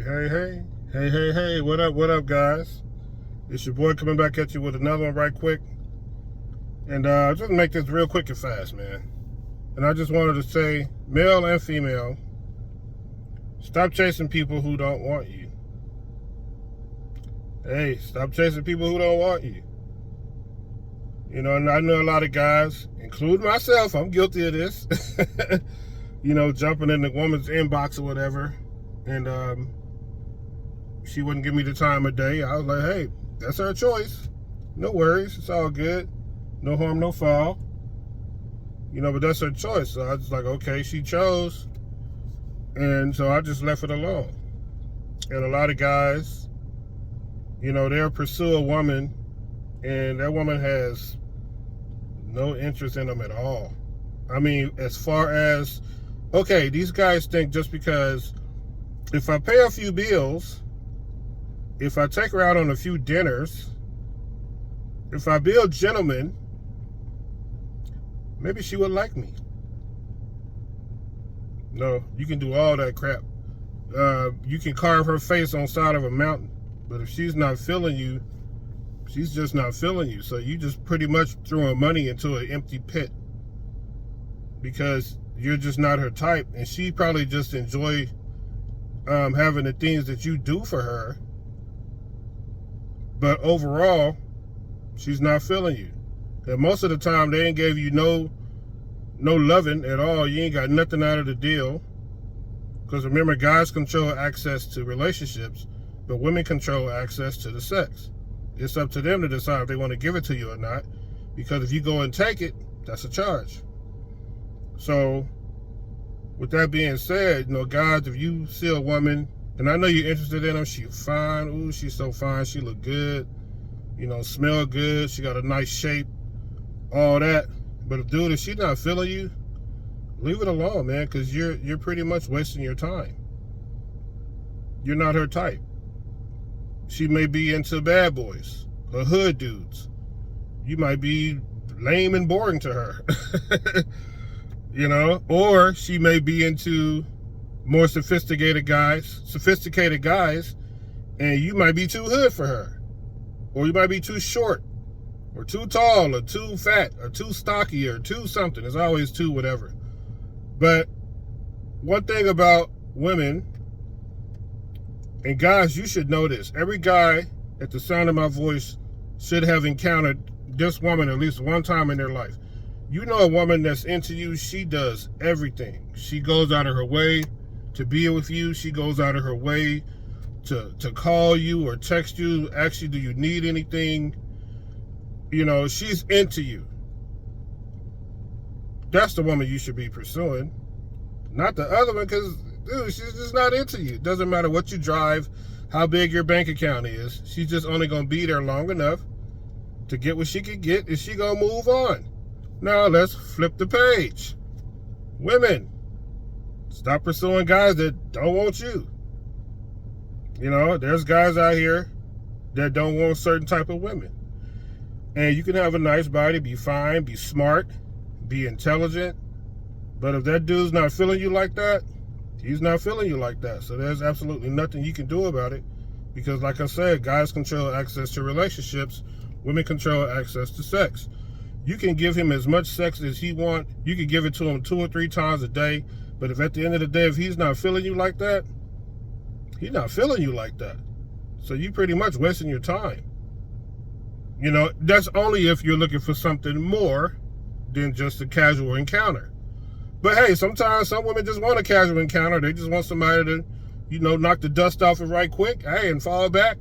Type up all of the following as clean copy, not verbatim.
Hey, what up, guys? It's your boy coming back at you with another one right quick. And just make this real quick and fast, man. And I just wanted to say, male and female, stop chasing people who don't want you. Hey, stop chasing people who don't want you. You know, and I know a lot of guys, including myself, I'm guilty of this. You know, jumping in the woman's inbox or whatever. And she wouldn't give me the time of day. I was like, hey, that's her choice. No worries. It's all good. No harm, no foul. You know, but that's her choice. So I was like, okay, she chose. And so I just left it alone. And a lot of guys, you know, they'll pursue a woman and that woman has no interest in them at all. I mean, as far as, okay, these guys think just because if I pay a few bills, if I take her out on a few dinners, if I be a gentleman, maybe she would like me. No, you can do all that crap. You can carve her face on the side of a mountain, but if she's not feeling you, she's just not feeling you. So you just pretty much throwing money into an empty pit because you're just not her type, and she probably just enjoy having the things that you do for her. But overall, she's not feeling you. And most of the time, they ain't gave you no loving at all. You ain't got nothing out of the deal. Because remember, guys control access to relationships, but women control access to the sex. It's up to them to decide if they want to give it to you or not. Because if you go and take it, that's a charge. So, with that being said, you know, guys, if you see a woman, and I know you're interested in her, she's fine. Ooh, she's so fine. She look good. You know, smell good. She got a nice shape. All that. But if she's not feeling you, leave it alone, man, because you're pretty much wasting your time. You're not her type. She may be into bad boys or hood dudes. You might be lame and boring to her. You know, or she may be into more sophisticated guys, and you might be too hood for her. Or you might be too short, or too tall, or too fat, or too stocky, or too something. It's always too whatever. But one thing about women, and guys, you should know this. Every guy at the sound of my voice should have encountered this woman at least one time in their life. You know a woman that's into you, she does everything. She goes out of her way to be with you. She goes out of her way to call you or text you, ask you, do you need anything? You know, she's into you. That's the woman you should be pursuing. Not the other one, because, dude, she's just not into you. It doesn't matter what you drive, how big your bank account is. She's just only going to be there long enough to get what she can get, and she going to move on. Now, let's flip the page. Women, stop pursuing guys that don't want you. You know, there's guys out here that don't want certain type of women. And you can have a nice body, be fine, be smart, be intelligent. But if that dude's not feeling you like that, he's not feeling you like that. So there's absolutely nothing you can do about it. Because like I said, guys control access to relationships. Women control access to sex. You can give him as much sex as he wants. You can give it to him 2 or 3 times a day. But if at the end of the day, if he's not feeling you like that, he's not feeling you like that. So you pretty much wasting your time. You know, that's only if you're looking for something more than just a casual encounter. But hey, sometimes some women just want a casual encounter. They just want somebody to, you know, knock the dust off it right quick. Hey, and fall back.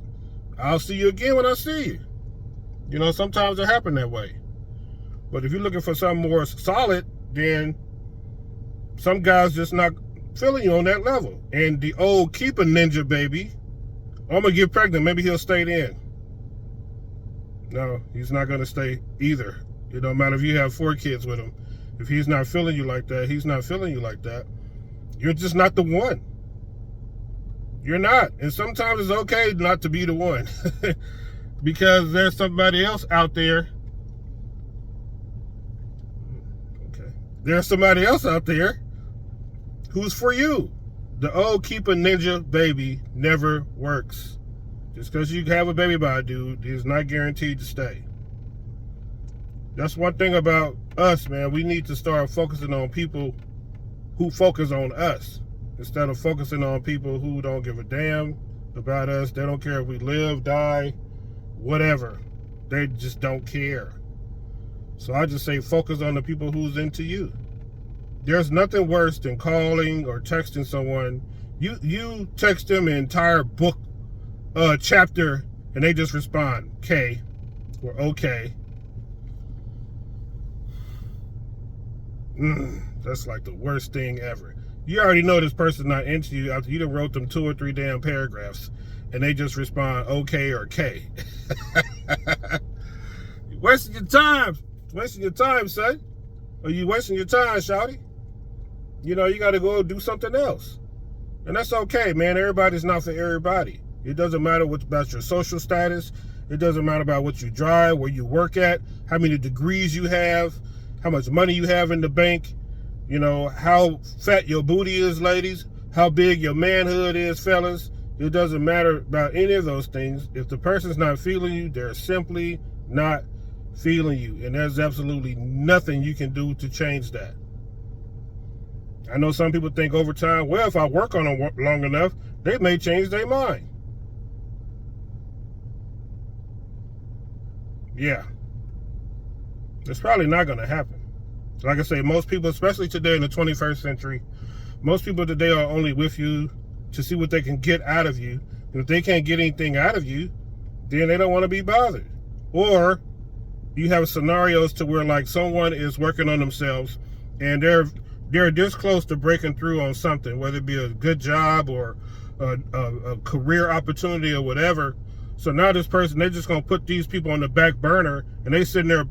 I'll see you again when I see you. You know, sometimes it happens that way. But if you're looking for something more solid, then some guys just not feeling you on that level. And the old keep a ninja baby, I'm going to get pregnant, maybe he'll stay in. No, he's not going to stay either. It don't matter if you have 4 kids with him. If he's not feeling you like that, he's not feeling you like that. You're just not the one. You're not. And sometimes it's okay not to be the one. Because there's somebody else out there. Okay. There's somebody else out there who's for you. The old keep a ninja baby never works. Just because you have a baby by a dude is not guaranteed to stay. That's one thing about us, man. We need to start focusing on people who focus on us instead of focusing on people who don't give a damn about us. They don't care if we live, die, whatever. They just don't care. So I just say focus on the people who's into you. There's nothing worse than calling or texting someone. You text them an entire book chapter and they just respond K or okay. That's like the worst thing ever. You already know this person's not into you after you done wrote them 2 or 3 damn paragraphs and they just respond okay or K. You're wasting your time. Wasting your time, son. Or you wasting your time, shawty. You know, you got to go do something else. And that's okay, man. Everybody's not for everybody. It doesn't matter what about your social status. It doesn't matter about what you drive, where you work at, how many degrees you have, how much money you have in the bank, you know, how fat your booty is, ladies, how big your manhood is, fellas. It doesn't matter about any of those things. If the person's not feeling you, they're simply not feeling you. And there's absolutely nothing you can do to change that. I know some people think over time, well, if I work on them long enough, they may change their mind. Yeah. It's probably not going to happen. Like I say, most people, especially today in the 21st century, most people today are only with you to see what they can get out of you. And if they can't get anything out of you, then they don't want to be bothered. Or you have scenarios to where like someone is working on themselves and they're this close to breaking through on something, whether it be a good job or a career opportunity or whatever. So now this person, they're just going to put these people on the back burner and they sitting there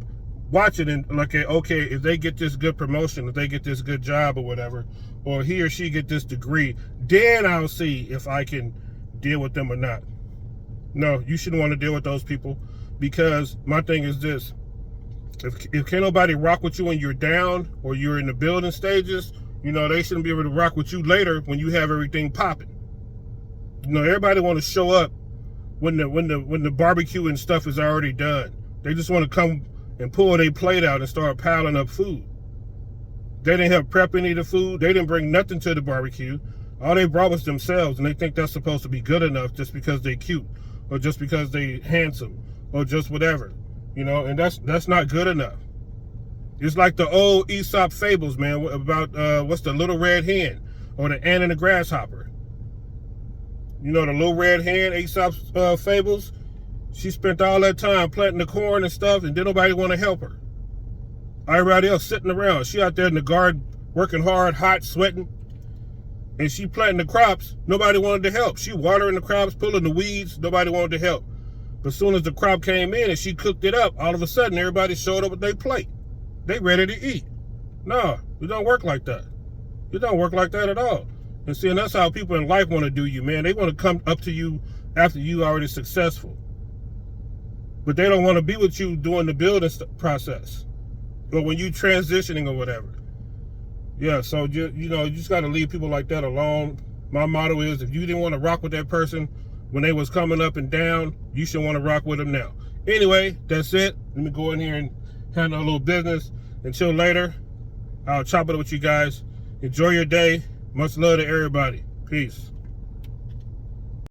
watching and like, okay, if they get this good promotion, if they get this good job or whatever, or he or she get this degree, then I'll see if I can deal with them or not. No, you shouldn't want to deal with those people, because my thing is this: if can't nobody rock with you when you're down or you're in the building stages, you know, they shouldn't be able to rock with you later when you have everything popping. You know, everybody want to show up when the barbecue and stuff is already done. They just want to come and pull their plate out and start piling up food. They didn't help prep any of the food. They didn't bring nothing to the barbecue. All they brought was themselves, and they think that's supposed to be good enough just because they cute, or just because they handsome, or just whatever. You know, and that's not good enough. It's like the old Aesops Fables, man, about what's the little red hen or the ant and the grasshopper. You know, the little red hen, Aesop's Fables. She spent all that time planting the corn and stuff, and didn't nobody want to help her. Everybody else sitting around. She out there in the garden working hard, hot, sweating, and she planting the crops. Nobody wanted to help. She watering the crops, pulling the weeds. Nobody wanted to help. But as soon as the crop came in and she cooked it up, all of a sudden everybody showed up with their plate. They ready to eat. No, it don't work like that. It don't work like that at all. And see, and that's how people in life want to do you, man. They want to come up to you after you already successful. But they don't want to be with you during the building process, or when you transitioning or whatever. Yeah, so you know, you just got to leave people like that alone. My motto is, if you didn't want to rock with that person when they was coming up and down, you should want to rock with them now. Anyway, that's it. Let me go in here and handle a little business. Until later, I'll chop it up with you guys. Enjoy your day. Much love to everybody. Peace.